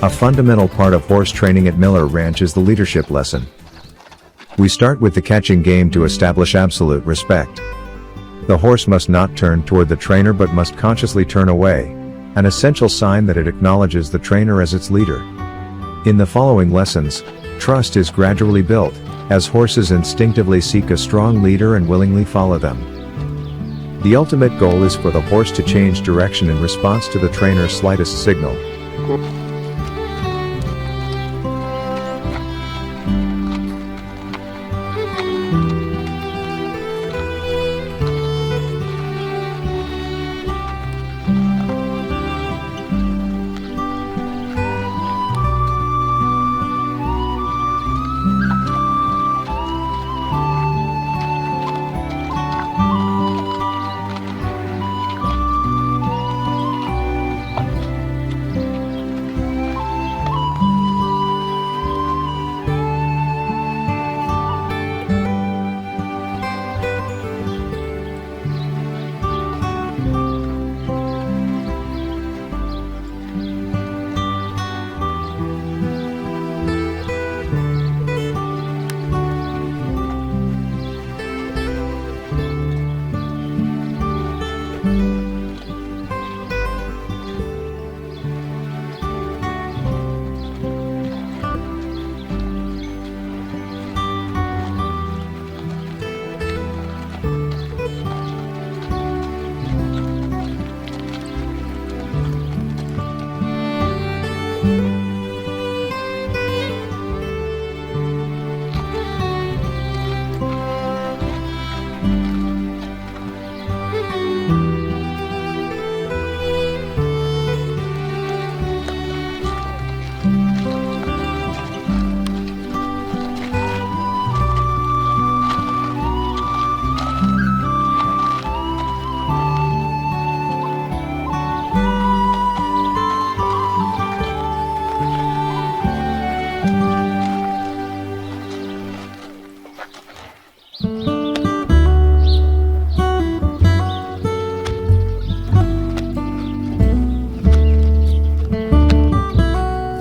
A fundamental part of horse training at Miller Ranch is the leadership lesson. We start with the catching game to establish absolute respect. The horse must not turn toward the trainer but must consciously turn away, an essential sign that it acknowledges the trainer as its leader. In the following lessons, trust is gradually built, as horses instinctively seek a strong leader and willingly follow them. The ultimate goal is for the horse to change direction in response to the trainer's slightest signal.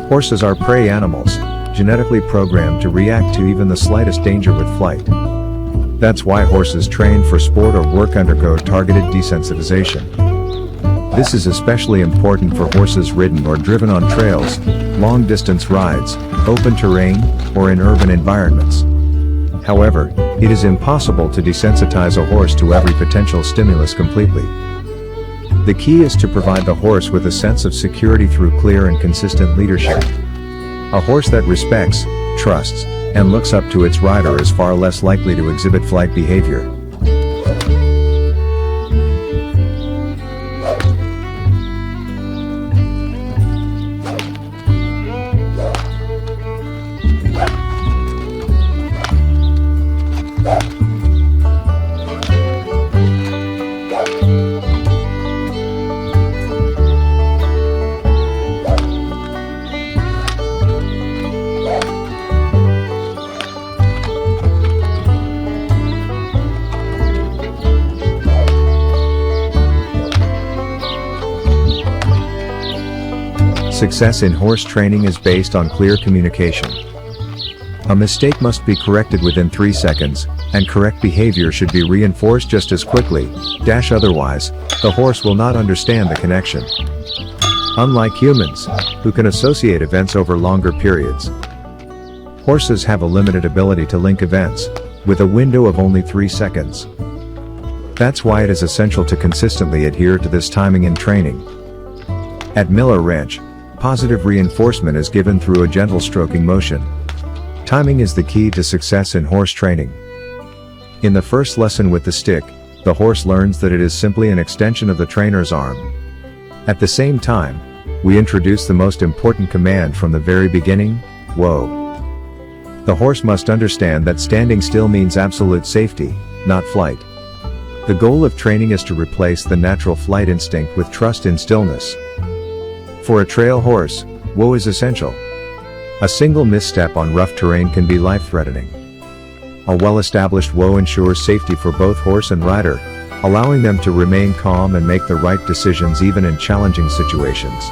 Horses are prey animals, genetically programmed to react to even the slightest danger with flight. That's why horses trained for sport or work undergo targeted desensitization. This is especially important for horses ridden or driven on trails, long-distance rides, open terrain, or in urban environments. However, it is impossible to desensitize a horse to every potential stimulus completely. The key is to provide the horse with a sense of security through clear and consistent leadership. A horse that respects, trusts, and looks up to its rider is far less likely to exhibit flight behavior. Success in horse training is based on clear communication. A mistake must be corrected within 3 seconds, and correct behavior should be reinforced just as quickly, otherwise, the horse will not understand the connection. Unlike humans, who can associate events over longer periods, horses have a limited ability to link events, with a window of only 3 seconds. That's why it is essential to consistently adhere to this timing in training. At Miller Ranch, positive reinforcement is given through a gentle stroking motion. Timing is the key to success in horse training. In the first lesson with the stick, the horse learns that it is simply an extension of the trainer's arm. At the same time, we introduce the most important command from the very beginning: whoa. The horse must understand that standing still means absolute safety, not flight. The goal of training is to replace the natural flight instinct with trust in stillness. For a trail horse, whoa is essential. A single misstep on rough terrain can be life-threatening. A well-established whoa ensures safety for both horse and rider, allowing them to remain calm and make the right decisions even in challenging situations.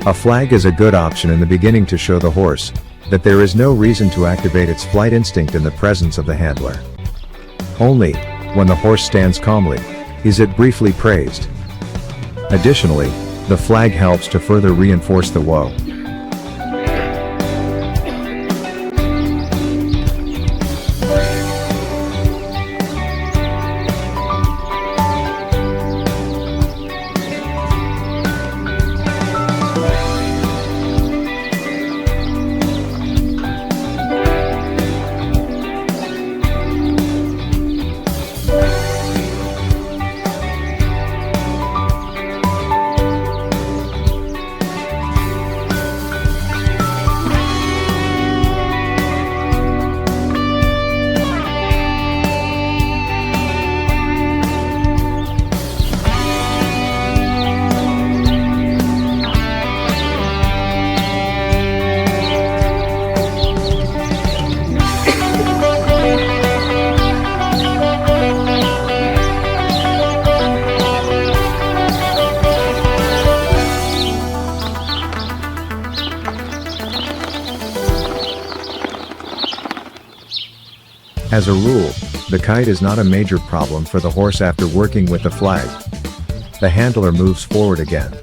A flag is a good option in the beginning to show the horse that there is no reason to activate its flight instinct in the presence of the handler. Only when the horse stands calmly is it briefly praised. Additionally, the flag helps to further reinforce the whoa. As a rule, the kite is not a major problem for the horse after working with the flag. The handler moves forward again.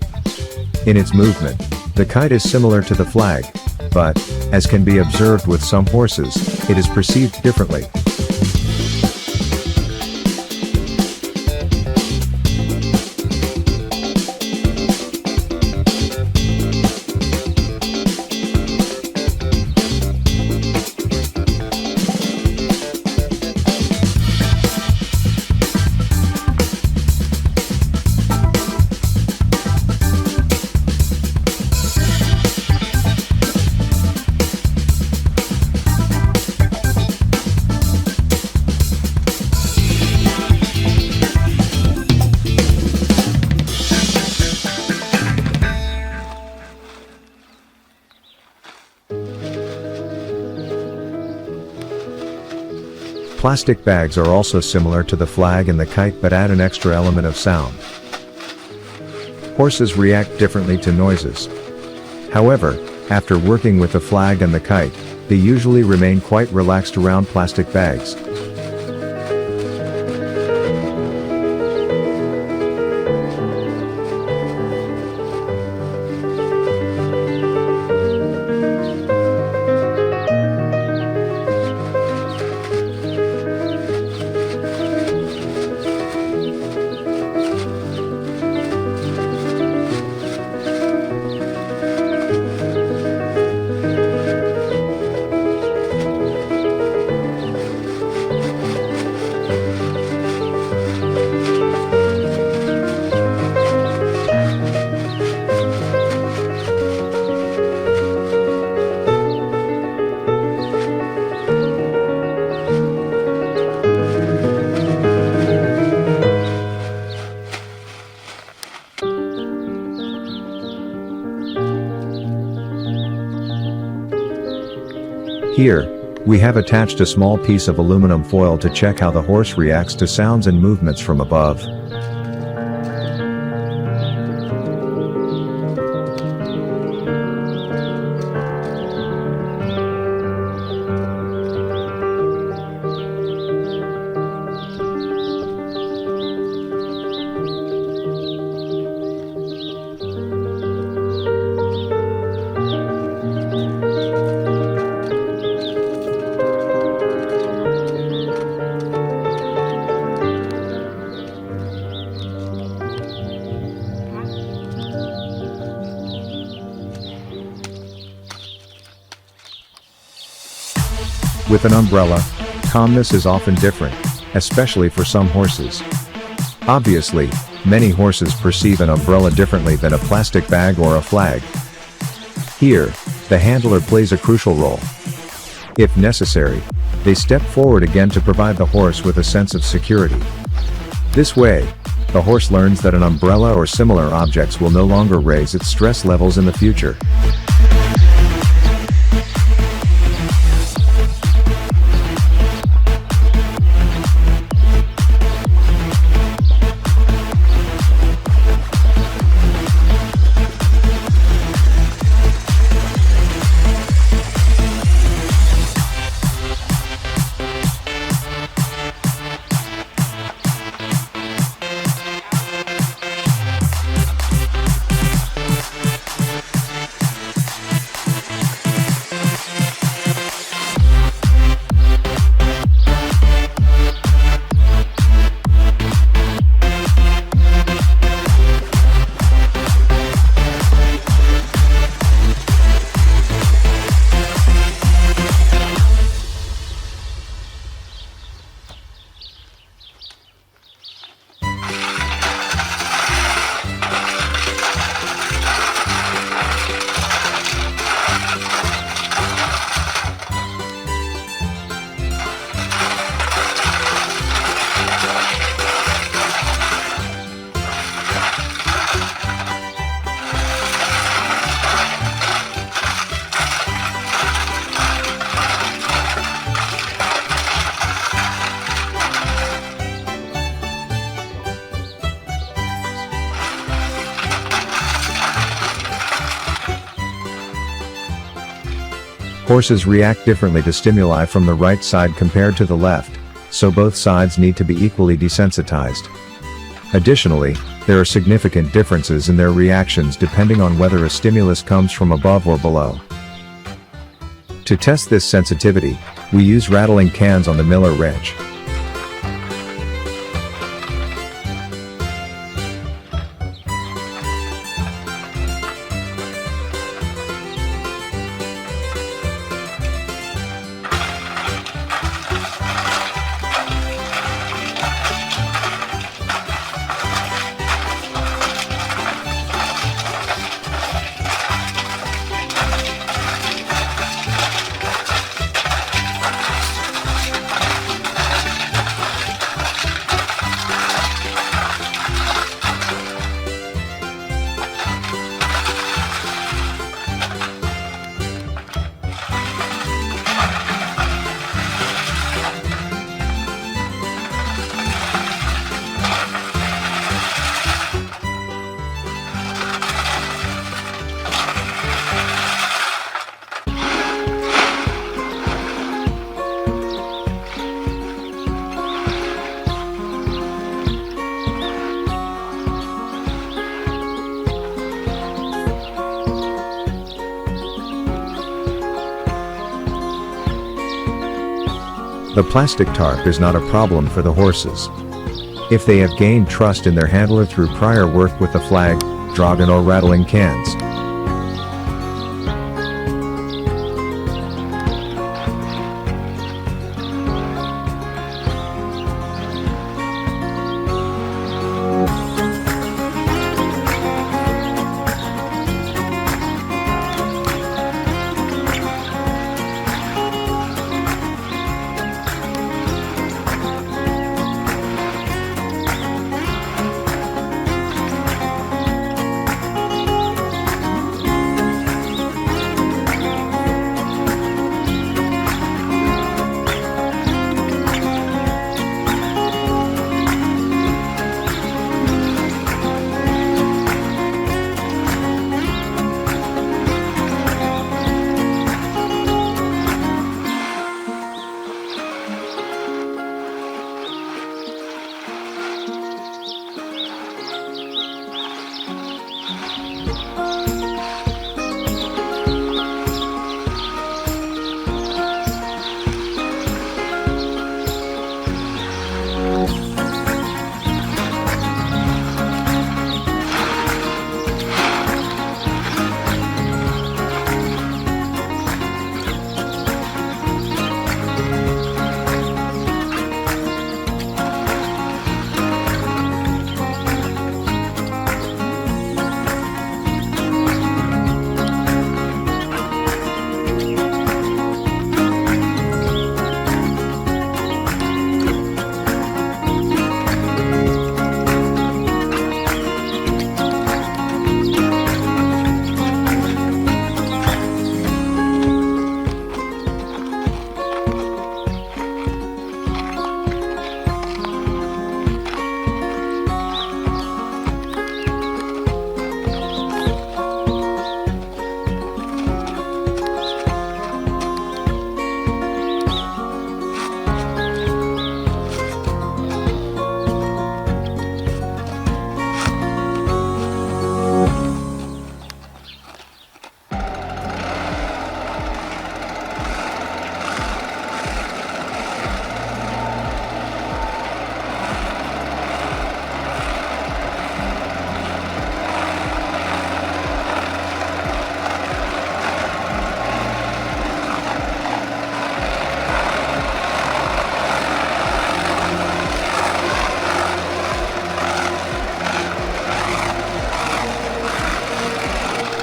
In its movement, the kite is similar to the flag, but, as can be observed with some horses, it is perceived differently. Plastic bags are also similar to the flag and the kite but add an extra element of sound. Horses react differently to noises. However, after working with the flag and the kite, they usually remain quite relaxed around plastic bags. Here, we have attached a small piece of aluminum foil to check how the horse reacts to sounds and movements from above. With an umbrella, calmness is often different, especially for some horses. Obviously, many horses perceive an umbrella differently than a plastic bag or a flag. Here, the handler plays a crucial role. If necessary, they step forward again to provide the horse with a sense of security. This way, the horse learns that an umbrella or similar objects will no longer raise its stress levels in the future. Horses react differently to stimuli from the right side compared to the left, so both sides need to be equally desensitized. Additionally, there are significant differences in their reactions depending on whether a stimulus comes from above or below. To test this sensitivity, we use rattling cans on the Miller wrench. The plastic tarp is not a problem for the horses. If they have gained trust in their handler through prior work with the flag, dragon or rattling cans.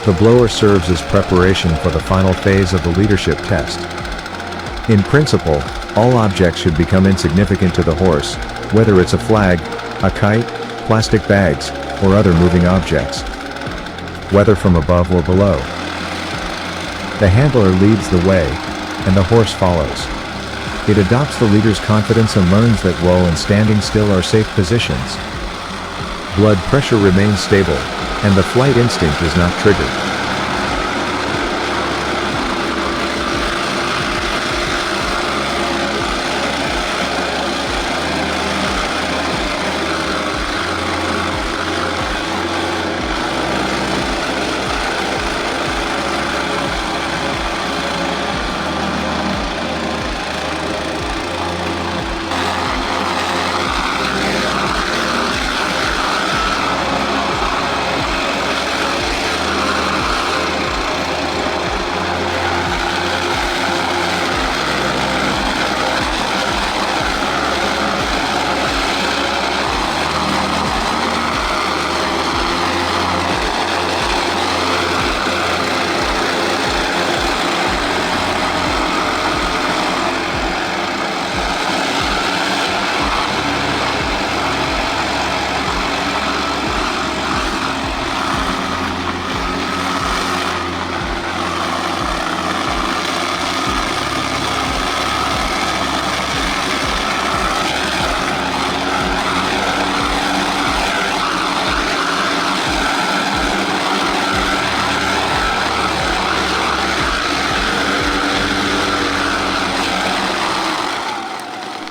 The blower serves as preparation for the final phase of the leadership test. In principle, all objects should become insignificant to the horse, whether it's a flag, a kite, plastic bags, or other moving objects, whether from above or below. The handler leads the way, and the horse follows. It adopts the leader's confidence and learns that roll and standing still are safe positions. Blood pressure remains stable, and the flight instinct is not triggered.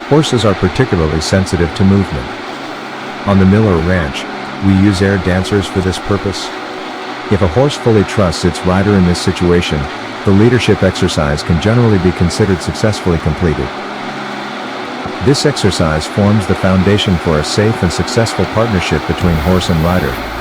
Horses are particularly sensitive to movement. On the Miller Ranch, we use air dancers for this purpose. If a horse fully trusts its rider in this situation, the leadership exercise can generally be considered successfully completed. This exercise forms the foundation for a safe and successful partnership between horse and rider.